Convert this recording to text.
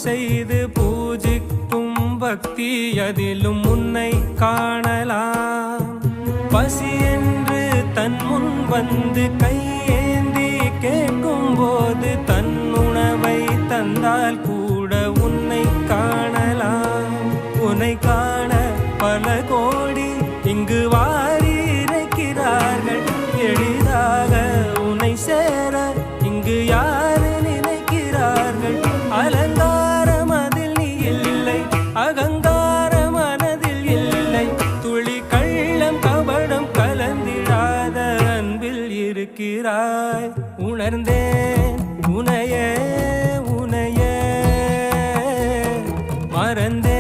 செய்து பூஜிக்கும் பக்தி அதிலும் உன்னை காணலாம். பசி என்று தன் முன் வந்து கையேந்தி கேட்கும் போது தன் உணவை தந்தால் கூட உன்னை காணலாம். உன்னை காண பல கோடி இங்கு வாரி இறைக்கிறார்கள். எளிதாக உன்னை சேர இங்கு யாரு நினைக்கிறார்கள்? அலங்காரம் அதில் நீ இல்லை, அகங்கார மனதில் இல்லை. துளி கள்ளம் கபடம் கலந்திடாத அன்பில் இருக்கிறாய். உணர்ந்தேன் உனையே உனையே மறந்தேன்